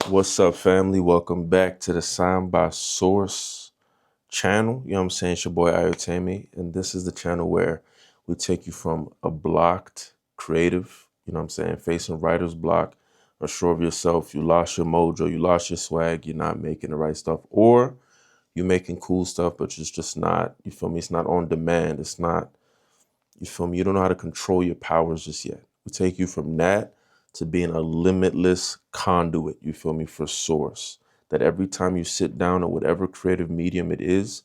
What's up, family? Welcome back to the Sign by Source channel. You know what I'm saying? It's your boy Ayotemi, and this is the channel where we take you from a blocked creative, you know what I'm saying, facing writer's block, unsure of yourself, you lost your mojo, you lost your swag, you're not making the right stuff, or you're making cool stuff, but it's just not, you feel me? It's not on demand. It's not, you feel me? You don't know how to control your powers just yet. We take you from that to being a limitless conduit, you feel me, for source. That every time you sit down on whatever creative medium it is,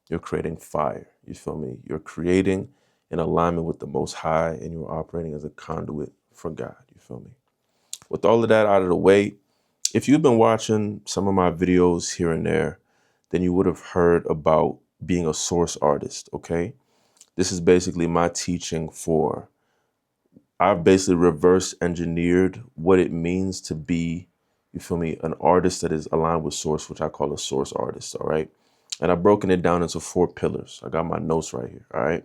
you're creating fire, you feel me? You're creating in alignment with the Most High, and you're operating as a conduit for God, you feel me? With all of that out of the way, if you've been watching some of my videos here and there, then you would have heard about being a source artist, okay? This is basically my teaching for, I've basically reverse engineered what it means to be, you feel me, an artist that is aligned with source, which I call a source artist, all right? And I've broken it down into 4 pillars. I got my notes right here, all right?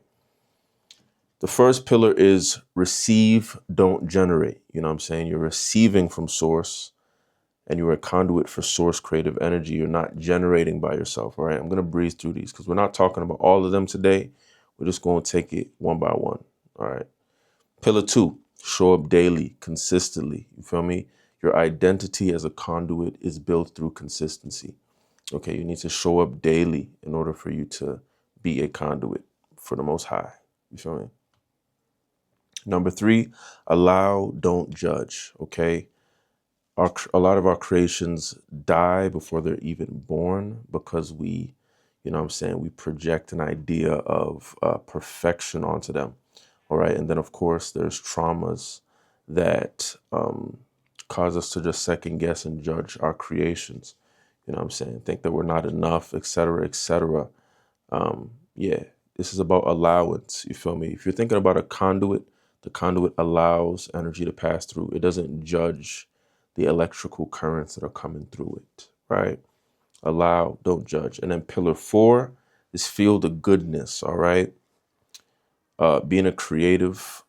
The first pillar is receive, don't generate. You know what I'm saying? You're receiving from source, and you're a conduit for source creative energy. You're not generating by yourself, all right? I'm going to breeze through these because we're not talking about all of them today. We're just going to take it one by one, all right? Pillar 2, show up daily, consistently. You feel me? Your identity as a conduit is built through consistency. Okay, you need to show up daily in order for you to be a conduit for the Most High. You feel me? Number 3, allow, don't judge. Okay, a lot of our creations die before they're even born because we, you know what I'm saying, we project an idea of perfection onto them. All right. And then, of course, there's traumas that cause us to just second guess and judge our creations. You know what I'm saying? Think that we're not enough, et cetera, et cetera. Yeah, this is about allowance. You feel me? If you're thinking about a conduit, the conduit allows energy to pass through. It doesn't judge the electrical currents that are coming through it, right? Allow, don't judge. And then pillar 4 is feel the goodness, all right? Being a creative,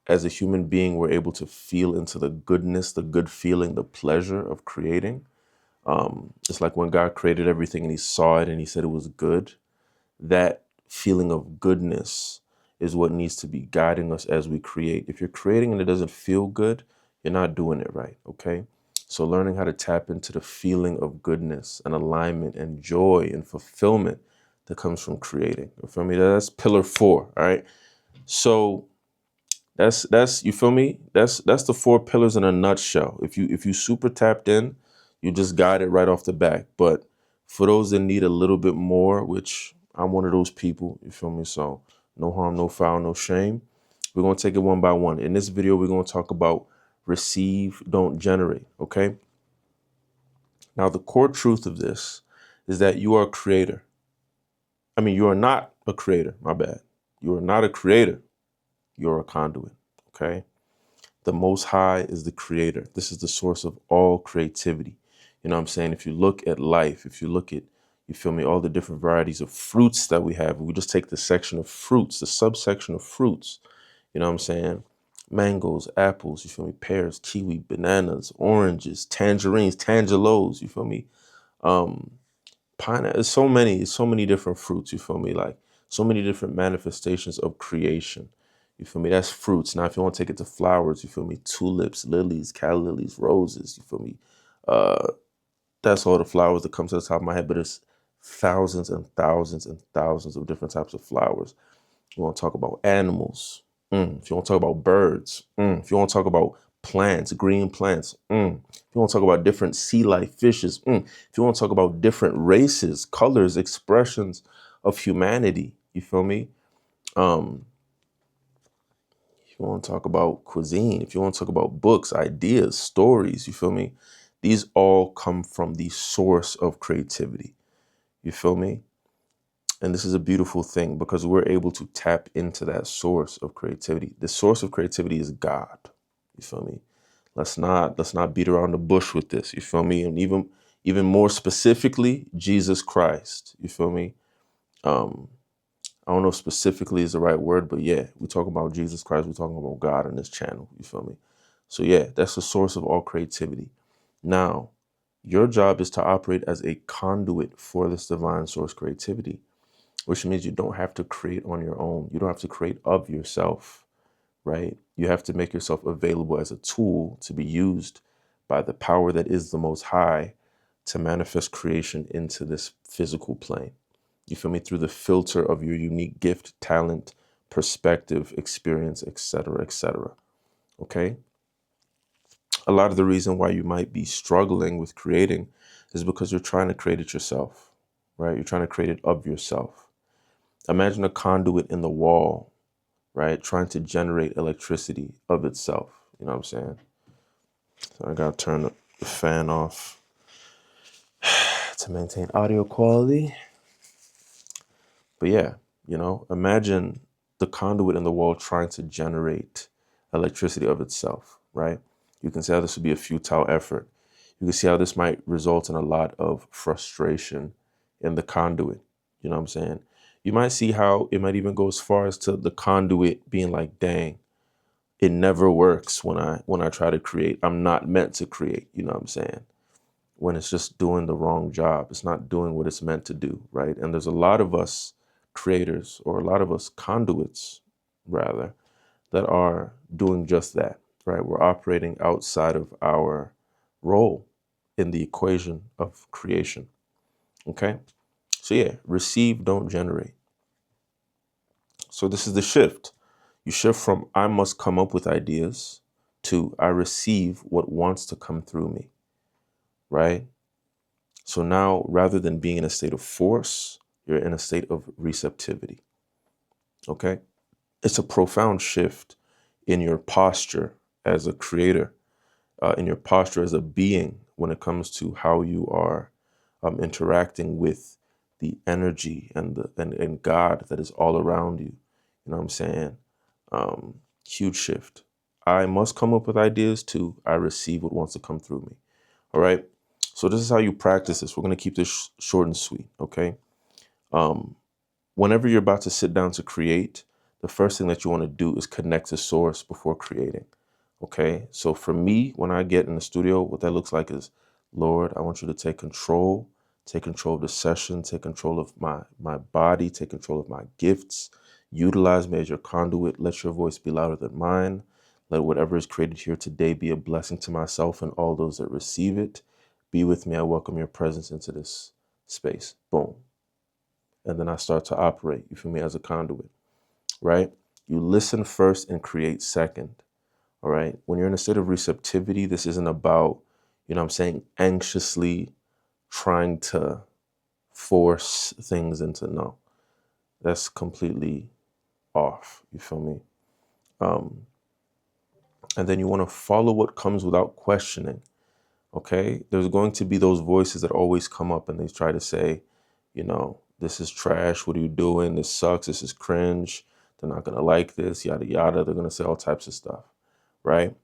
as a human being, we're able to feel into the goodness, the good feeling, the pleasure of creating. It's like when God created everything and he saw it and he said it was good. That feeling of goodness is what needs to be guiding us as we create. If you're creating and it doesn't feel good, you're not doing it right, okay? So learning how to tap into the feeling of goodness and alignment and joy and fulfillment that comes from creating. You feel me? That's pillar 4, all right? So that's you feel me? That's the 4 pillars in a nutshell. If you super tapped in, you just got it right off the back. But for those that need a little bit more, which I'm one of those people, you feel me? So no harm, no foul, no shame. We're gonna take it one by one. In this video, we're gonna talk about receive, don't generate. Okay. Now the core truth of this is that you are a creator. I mean, you are not a creator, my bad. You are not a creator. You're a conduit. Okay. The Most High is the creator. This is the source of all creativity. You know what I'm saying? If you look at life, if you look at, you feel me, all the different varieties of fruits that we have, we just take the section of fruits, the subsection of fruits, you know what I'm saying? Mangoes, apples, you feel me? Pears, kiwi, bananas, oranges, tangerines, tangelos, you feel me? Pineapple, so many different fruits, you feel me? Like so many different manifestations of creation. You feel me? That's fruits. Now, if you want to take it to flowers, you feel me? Tulips, lilies, calla lilies, roses, you feel me? That's all the flowers that come to the top of my head, but it's thousands and thousands and thousands of different types of flowers. You want to talk about animals. If you want to talk about birds. If you want to talk about plants, green plants. If you want to talk about different sea life fishes. If you want to talk about different races, colors, expressions of humanity. You feel me? If you want to talk about cuisine, if you want to talk about books, ideas, stories, you feel me? These all come from the source of creativity. You feel me? And this is a beautiful thing because we're able to tap into that source of creativity. The source of creativity is God. You feel me? Let's not beat around the bush with this. You feel me? And even more specifically, Jesus Christ. You feel me? I don't know if specifically is the right word, but yeah, we talk about Jesus Christ. We're talking about God on this channel. You feel me? So yeah, that's the source of all creativity. Now, Your job is to operate as a conduit for this divine source creativity, which means you don't have to create on your own. You don't have to create of yourself, right? You have to make yourself available as a tool to be used by the power that is the Most High to manifest creation into this physical plane. You feel me? Through the filter of your unique gift, talent, perspective, experience, etc., etc. Okay? A lot of the reason why you might be struggling with creating is because you're trying to create it yourself, right? You're trying to create it of yourself. Imagine a conduit in the wall, right? Trying to generate electricity of itself. You know what I'm saying? So I gotta turn the fan off to maintain audio quality. But yeah, imagine the conduit in the wall trying to generate electricity of itself, right? You can see how this would be a futile effort. You can see how this might result in a lot of frustration in the conduit. You know what I'm saying? You might see how it might even go as far as to the conduit being like, dang, it never works when I try to create. I'm not meant to create, you know what I'm saying? When it's just doing the wrong job. It's not doing what it's meant to do, right? And there's a lot of us creators, or a lot of us conduits, rather, that are doing just that, right? We're operating outside of our role in the equation of creation, okay? So yeah, receive, don't generate. So this is the shift. You shift from I must come up with ideas to I receive what wants to come through me, right? So now, rather than being in a state of force, you're in a state of receptivity. Okay? It's a profound shift in your posture as a creator, in your posture as a being when it comes to how you are interacting with the energy and God that is all around you. You know what I'm saying? Huge shift. I must come up with ideas too. I receive what wants to come through me. All right. So this is how you practice this. We're going to keep this short and sweet. Okay. Whenever you're about to sit down to create, the first thing that you want to do is connect to source before creating. Okay. So for me, when I get in the studio, what that looks like is, Lord, I want you to take control of the session, take control of my body, take control of my gifts, utilize me as your conduit. Let your voice be louder than mine. Let whatever is created here today be a blessing to myself and all those that receive it. Be with me. I welcome your presence into this space. Boom. And then I start to operate, you feel me, as a conduit, right? You listen first and create second, all right? When you're in a state of receptivity, this isn't about, anxiously trying to force things into, no. That's completely off, you feel me? And then you want to follow what comes without questioning, okay? There's going to be those voices that always come up and they try to say, this is trash. What are you doing? This sucks. This is cringe. They're not going to like this, yada, yada. They're going to say all types of stuff, right?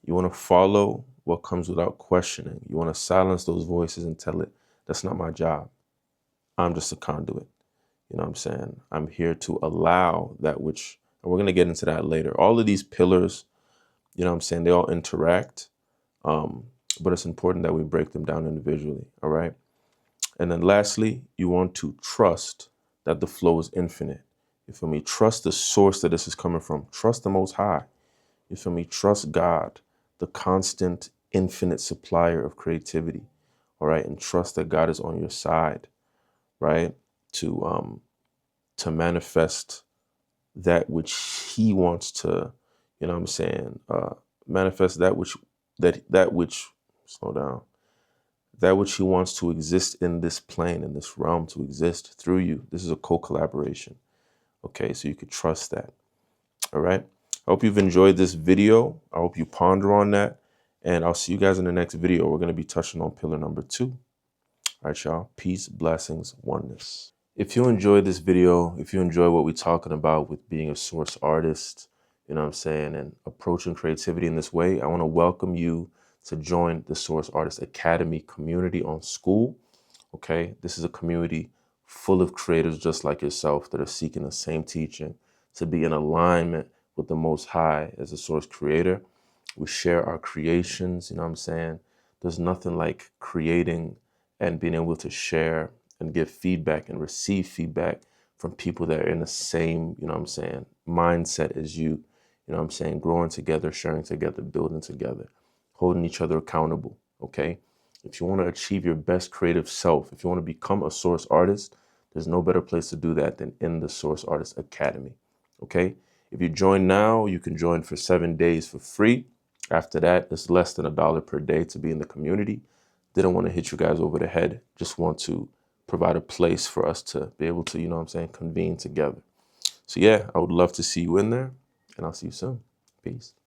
You want to follow what comes without questioning. You want to silence those voices and tell it, that's not my job. I'm just a conduit. You know what I'm saying? I'm here to allow that which, and we're going to get into that later. All of these pillars, you know what I'm saying, they all interact, but it's important that we break them down individually, all right? And then lastly, you want to trust that the flow is infinite. You feel me? Trust the source that this is coming from. Trust the Most High. You feel me? Trust God, the constant, infinite supplier of creativity. All right. And trust that God is on your side, right? To manifest that which He wants to, manifest that which, slow down, that which He wants to exist in this plane, in this realm, to exist through you. This is a co-collaboration. Okay, so you could trust that. All right. I hope you've enjoyed this video. I hope you ponder on that. And I'll see you guys in the next video. We're going to be touching on pillar number 2. All right, y'all. Peace, blessings, oneness. If you enjoyed this video, if you enjoy what we're talking about with being a source artist, you know what I'm saying, and approaching creativity in this way, I want to welcome you to join the Source Artist Academy community on School. Okay, this is a community full of creators just like yourself that are seeking the same teaching to be in alignment with the Most High as a source creator. We share our creations, you know what I'm saying? There's nothing like creating and being able to share and give feedback and receive feedback from people that are in the same, you know what I'm saying, mindset as you. You know what I'm saying? Growing together, sharing together, building together, holding each other accountable. Okay. If you want to achieve your best creative self, if you want to become a source artist, there's no better place to do that than in the Source Artist Academy. Okay. If you join now, you can join for 7 days for free. After that, it's less than $1 per day to be in the community. Didn't want to hit you guys over the head. Just want to provide a place for us to be able to, you know what I'm saying, convene together. So yeah, I would love to see you in there, and I'll see you soon. Peace.